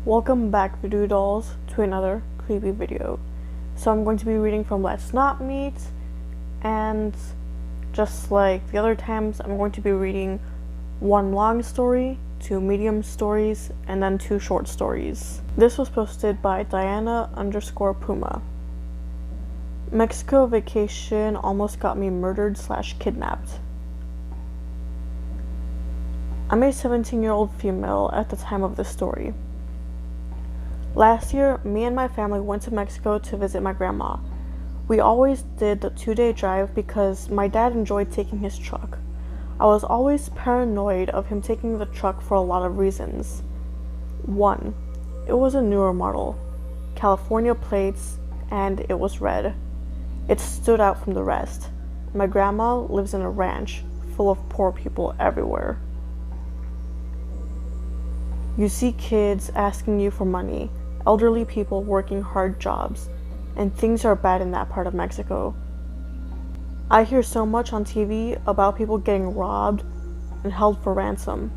Welcome back, Voodoo Dolls, to another creepy video. So I'm going to be reading from Let's Not Meet, and just like the other times, I'm going to be reading one long story, two medium stories, and then two short stories. This was posted by Diana_Puma. Mexico vacation almost got me murdered/kidnapped. I'm a 17-year-old female at the time of this story. Last year, me and my family went to Mexico to visit my grandma. We always did the 2-day drive because my dad enjoyed taking his truck. I was always paranoid of him taking the truck for a lot of reasons. 1. It was a newer model, California plates, and it was red. It stood out from the rest. My grandma lives in a ranch full of poor people everywhere. You see kids asking you for money, elderly people working hard jobs, and things are bad in that part of Mexico. I hear so much on TV about people getting robbed and held for ransom.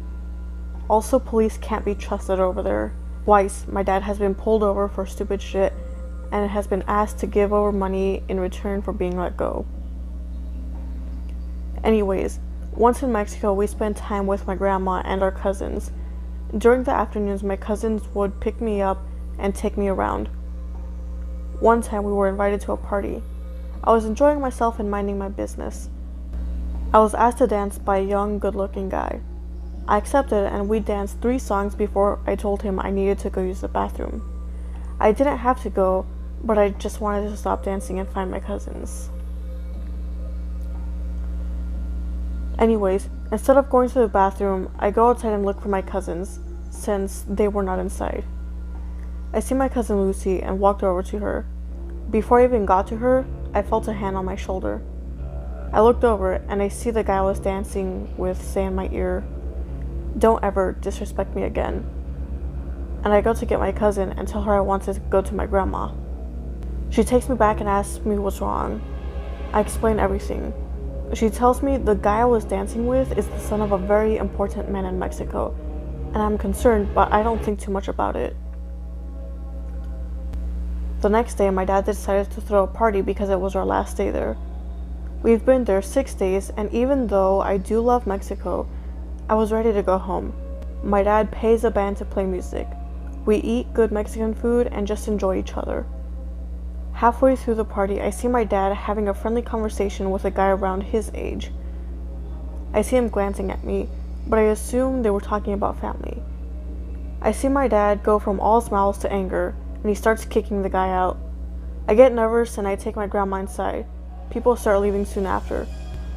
Also, police can't be trusted over there. Twice, my dad has been pulled over for stupid shit and has been asked to give over money in return for being let go. Anyways, once in Mexico, we spent time with my grandma and our cousins. During the afternoons, my cousins would pick me up and take me around. One time, we were invited to a party. I was enjoying myself and minding my business. I was asked to dance by a young, good-looking guy. I accepted, and we danced 3 songs before I told him I needed to go use the bathroom. I didn't have to go, but I just wanted to stop dancing and find my cousins. Anyways, instead of going to the bathroom, I go outside and look for my cousins, since they were not inside. I see my cousin Lucy and walked over to her. Before I even got to her, I felt a hand on my shoulder. I looked over and I see the guy I was dancing with say in my ear, "Don't ever disrespect me again." And I go to get my cousin and tell her I wanted to go to my grandma. She takes me back and asks me what's wrong. I explain everything. She tells me the guy I was dancing with is the son of a very important man in Mexico, and I'm concerned, but I don't think too much about it. The next day, my dad decided to throw a party because it was our last day there. We've been there 6 days, and even though I do love Mexico, I was ready to go home. My dad pays a band to play music. We eat good Mexican food and just enjoy each other. Halfway through the party, I see my dad having a friendly conversation with a guy around his age. I see him glancing at me, but I assume they were talking about family. I see my dad go from all smiles to anger, and he starts kicking the guy out. I get nervous and I take my grandma inside. People start leaving soon after.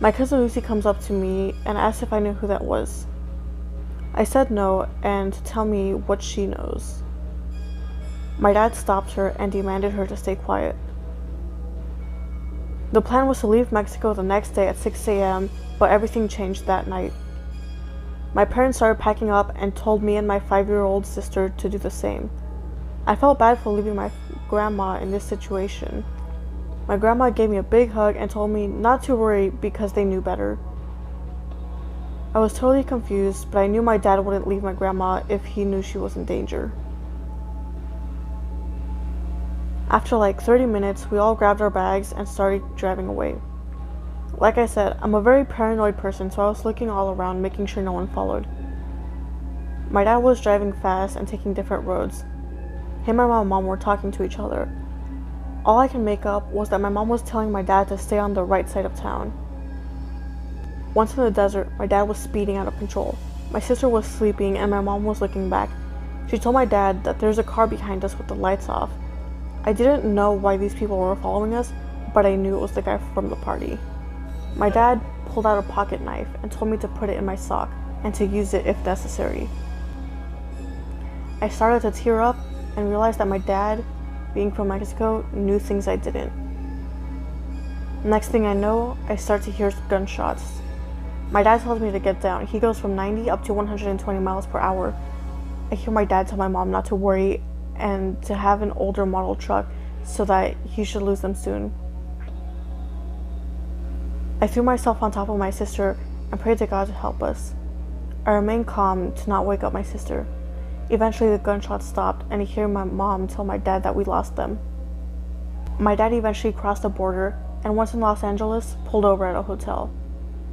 My cousin Lucy comes up to me and asks if I knew who that was. I said no, and to tell me what she knows. My dad stopped her and demanded her to stay quiet. The plan was to leave Mexico the next day at 6 a.m., but everything changed that night. My parents started packing up and told me and my 5-year-old sister to do the same. I felt bad for leaving my grandma in this situation. My grandma gave me a big hug and told me not to worry because they knew better. I was totally confused, but I knew my dad wouldn't leave my grandma if he knew she was in danger. After like 30 minutes, we all grabbed our bags and started driving away. Like I said, I'm a very paranoid person, so I was looking all around, making sure no one followed. My dad was driving fast and taking different roads. Him and my mom were talking to each other. All I can make up was that my mom was telling my dad to stay on the right side of town. Once in the desert, my dad was speeding out of control. My sister was sleeping and my mom was looking back. She told my dad that there's a car behind us with the lights off. I didn't know why these people were following us, but I knew it was the guy from the party. My dad pulled out a pocket knife and told me to put it in my sock and to use it if necessary. I started to tear up and realized that my dad, being from Mexico, knew things I didn't. Next thing I know, I start to hear gunshots. My dad tells me to get down. He goes from 90 up to 120 miles per hour. I hear my dad tell my mom not to worry and to have an older model truck so that he should lose them soon. I threw myself on top of my sister and prayed to God to help us. I remained calm to not wake up my sister. Eventually the gunshots stopped and he heard my mom tell my dad that we lost them. My dad eventually crossed the border and once in Los Angeles, pulled over at a hotel.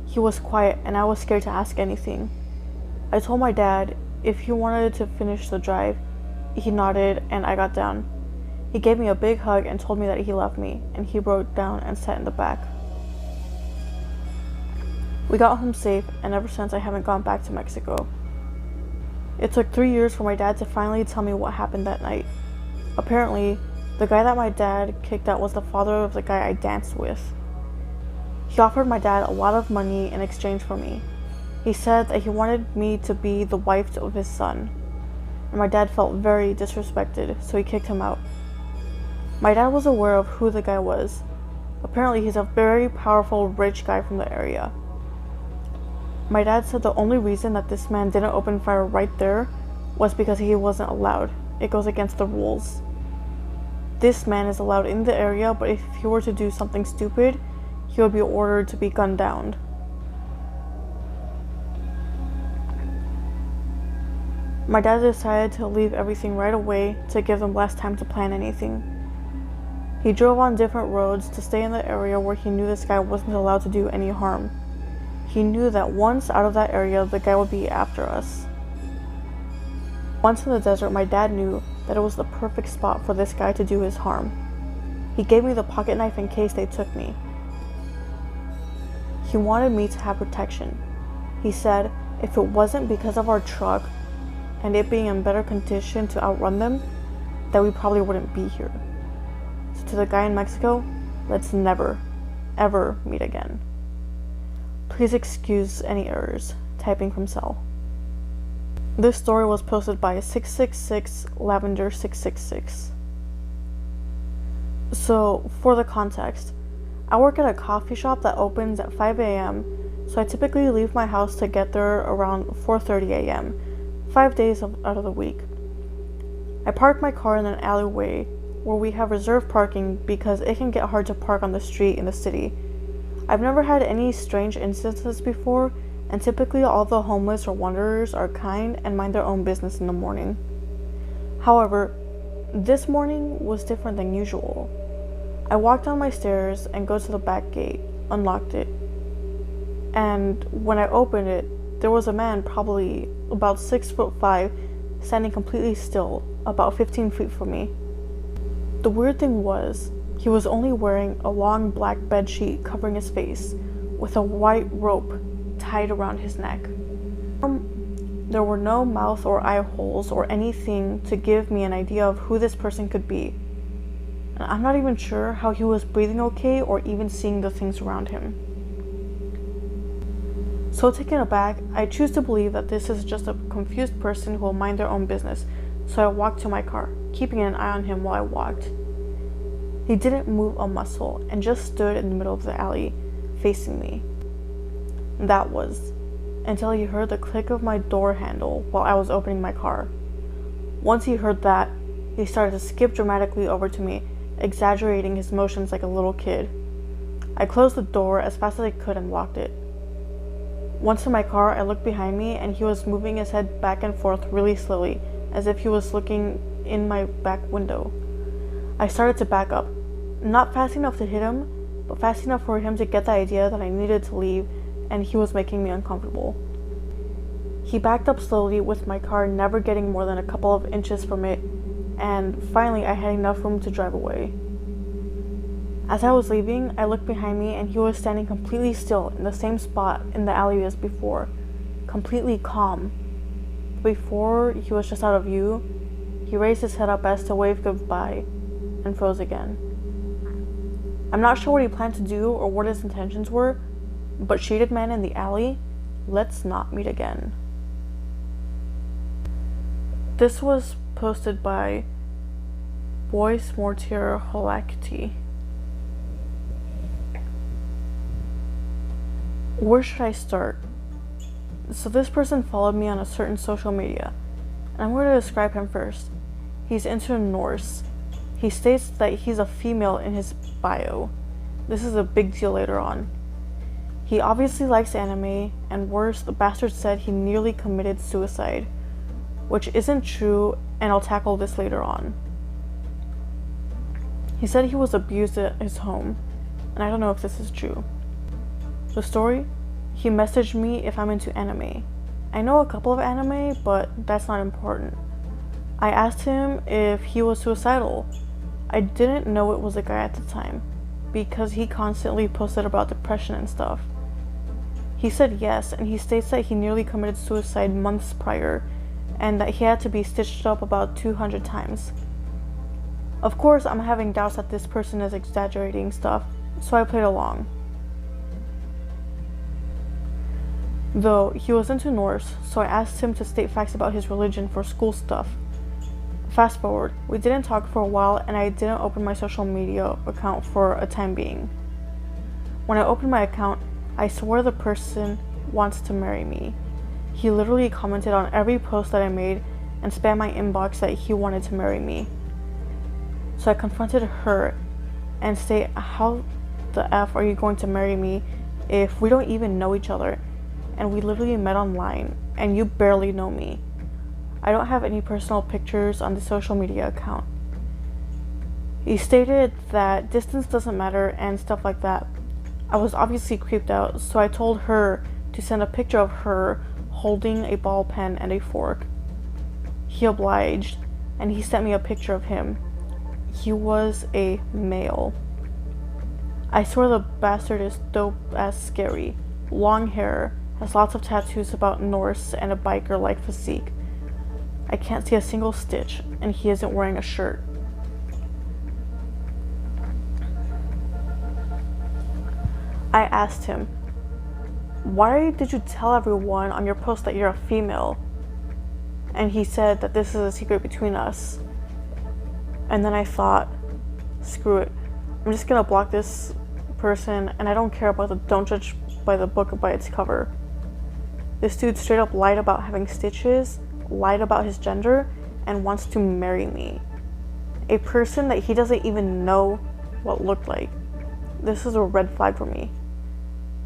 He was quiet and I was scared to ask anything. I told my dad if he wanted to finish the drive. He nodded and I got down. He gave me a big hug and told me that he loved me, and he broke down and sat in the back. We got home safe, and ever since I haven't gone back to Mexico. It took 3 years for my dad to finally tell me what happened that night. Apparently, the guy that my dad kicked out was the father of the guy I danced with. He offered my dad a lot of money in exchange for me. He said that he wanted me to be the wife of his son. And my dad felt very disrespected, so he kicked him out. My dad was aware of who the guy was. Apparently, he's a very powerful, rich guy from the area. My dad said the only reason that this man didn't open fire right there was because he wasn't allowed. It goes against the rules. This man is allowed in the area, but if he were to do something stupid, he would be ordered to be gunned down. My dad decided to leave everything right away to give them less time to plan anything. He drove on different roads to stay in the area where he knew this guy wasn't allowed to do any harm. He knew that once out of that area, the guy would be after us. Once in the desert, my dad knew that it was the perfect spot for this guy to do his harm. He gave me the pocket knife in case they took me. He wanted me to have protection. He said if it wasn't because of our truck and it being in better condition to outrun them, that we probably wouldn't be here. So to the guy in Mexico, let's never, ever meet again. Please excuse any errors. Typing from cell. This story was posted by 666 Lavender 666. So, for the context, I work at a coffee shop that opens at 5 a.m., so I typically leave my house to get there around 4:30 a.m., 5 days out of the week. I park my car in an alleyway where we have reserved parking because it can get hard to park on the street in the city. I've never had any strange instances before, and typically all the homeless or wanderers are kind and mind their own business in the morning. However, this morning was different than usual. I walked down my stairs and go to the back gate, unlocked it, and when I opened it, there was a man probably about 6'5", standing completely still, about 15 feet from me. The weird thing was, he was only wearing a long black bed sheet covering his face, with a white rope tied around his neck. There were no mouth or eye holes or anything to give me an idea of who this person could be. And I'm not even sure how he was breathing okay or even seeing the things around him. So taken aback, I choose to believe that this is just a confused person who will mind their own business, so I walked to my car, keeping an eye on him while I walked. He didn't move a muscle and just stood in the middle of the alley, facing me. That was until he heard the click of my door handle while I was opening my car. Once he heard that, he started to skip dramatically over to me, exaggerating his motions like a little kid. I closed the door as fast as I could and locked it. Once in my car, I looked behind me and he was moving his head back and forth really slowly, as if he was looking in my back window. I started to back up, not fast enough to hit him, but fast enough for him to get the idea that I needed to leave and he was making me uncomfortable. He backed up slowly with my car never getting more than a couple of inches from it, and finally I had enough room to drive away. As I was leaving, I looked behind me and he was standing completely still in the same spot in the alley as before, completely calm. Before he was just out of view, he raised his head up as to wave goodbye and froze again. I'm not sure what he planned to do or what his intentions were, but shaded man in the alley, let's not meet again. This was posted by Boyce Mortier Holacty. Where should I start? So this person followed me on a certain social media, and I'm going to describe him first. He's into Norse. He states that he's a female in his bio. This is a big deal later on. He obviously likes anime, and worse, the bastard said he nearly committed suicide. which isn't true, and I'll tackle this later on. He said he was abused at his home, and I don't know if this is true. The story? He messaged me if I'm into anime. I know a couple of anime, but that's not important. I asked him if he was suicidal. I didn't know it was a guy at the time, because he constantly posted about depression and stuff. He said yes, and he states that he nearly committed suicide months prior, and that he had to be stitched up about 200 times. Of course, I'm having doubts that this person is exaggerating stuff, so I played along. Though he was into Norse, so I asked him to state facts about his religion for school stuff. Fast forward, we didn't talk for a while, and I didn't open my social media account for a time being. When I opened my account, I swore the person wants to marry me. He literally commented on every post that I made and spammed my inbox that he wanted to marry me. So I confronted her and say, how the F are you going to marry me if we don't even know each other? And we literally met online, and you barely know me. I don't have any personal pictures on the social media account. He stated that distance doesn't matter and stuff like that. I was obviously creeped out, so I told her to send a picture of her holding a ball pen and a fork. He obliged, and he sent me a picture of him. He was a male. I swear the bastard is dope as scary. Long hair, has lots of tattoos about Norse, and a biker-like physique. I can't see a single stitch, and he isn't wearing a shirt. I asked him, why did you tell everyone on your post that you're a female? And he said that this is a secret between us. And then I thought, screw it. I'm just gonna block this person, and I don't care about the don't judge by the book by its cover. This dude straight up lied about having stitches, lied about his gender, and wants to marry me. A person that he doesn't even know what looked like. This is a red flag for me.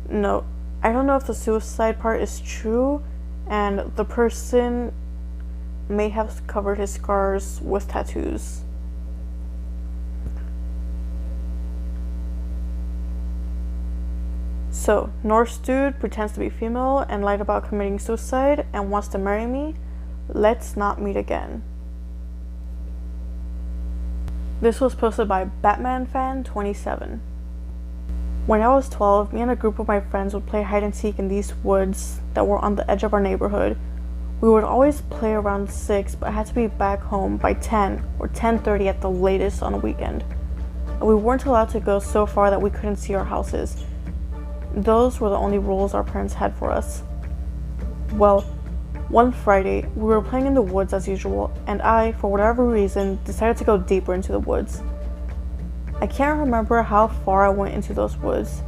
No, I don't know if the suicide part is true, and the person may have covered his scars with tattoos. So, Norse dude pretends to be female and lied about committing suicide and wants to marry me. Let's not meet again. This was posted by BatmanFan27. When I was 12, me and a group of my friends would play hide and seek in these woods that were on the edge of our neighborhood. We would always play around 6, but had to be back home by 10 or 10:30 at the latest on a weekend. And we weren't allowed to go so far that we couldn't see our houses. Those were the only rules our parents had for us. Well, one Friday, we were playing in the woods as usual, and I, for whatever reason, decided to go deeper into the woods. I can't remember how far I went into those woods,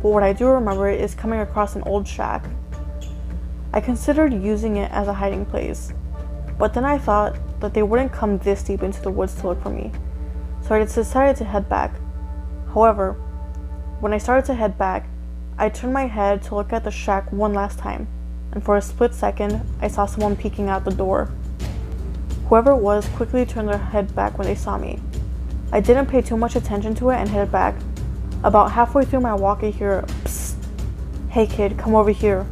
but what I do remember is coming across an old shack. I considered using it as a hiding place, but then I thought that they wouldn't come this deep into the woods to look for me, so I decided to head back. However, when I started to head back, I turned my head to look at the shack one last time, and for a split second, I saw someone peeking out the door. Whoever it was quickly turned their head back when they saw me. I didn't pay too much attention to it and headed back. About halfway through my walk, I hear, "Psst, hey kid, come over here."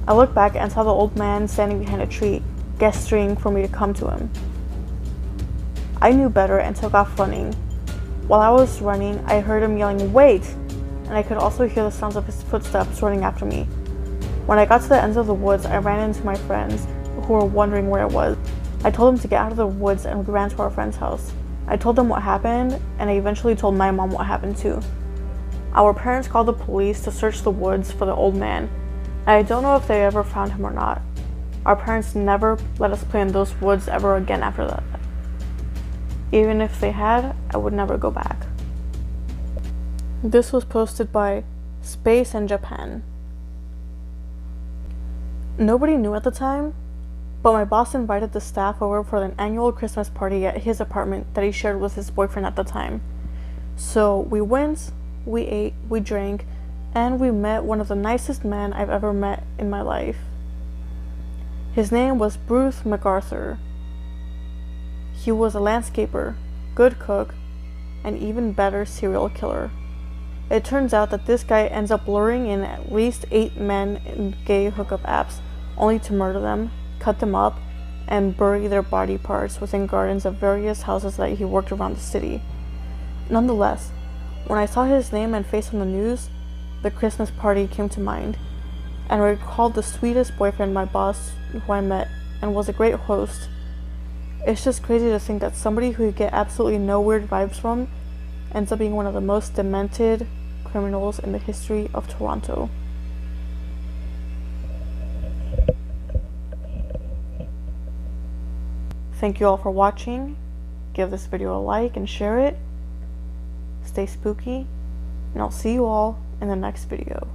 I looked back and saw the old man standing behind a tree, gesturing for me to come to him. I knew better and took off running. While I was running, I heard him yelling, "Wait!" and I could also hear the sounds of his footsteps running after me. When I got to the ends of the woods, I ran into my friends, who were wondering where I was. I told them to get out of the woods, and we ran to our friend's house. I told them what happened, and I eventually told my mom what happened too. Our parents called the police to search the woods for the old man, and I don't know if they ever found him or not. Our parents never let us play in those woods ever again after that. Even if they had, I would never go back. This was posted by Space and Japan. Nobody knew at the time, but my boss invited the staff over for an annual Christmas party at his apartment that he shared with his boyfriend at the time. So we went, we ate, we drank, and we met one of the nicest men I've ever met in my life. His name was Bruce MacArthur. He was a landscaper, good cook, and even better serial killer. It turns out that this guy ends up luring in at least 8 men in gay hookup apps, only to murder them, cut them up, and bury their body parts within gardens of various houses that he worked around the city. Nonetheless, when I saw his name and face on the news, the Christmas party came to mind, and I recalled the sweetest boyfriend my boss who I met and was a great host. It's just crazy to think that somebody who you get absolutely no weird vibes from ends up being one of the most demented criminals in the history of Toronto. Thank you all for watching. Give this video a like and share it. Stay spooky, and I'll see you all in the next video.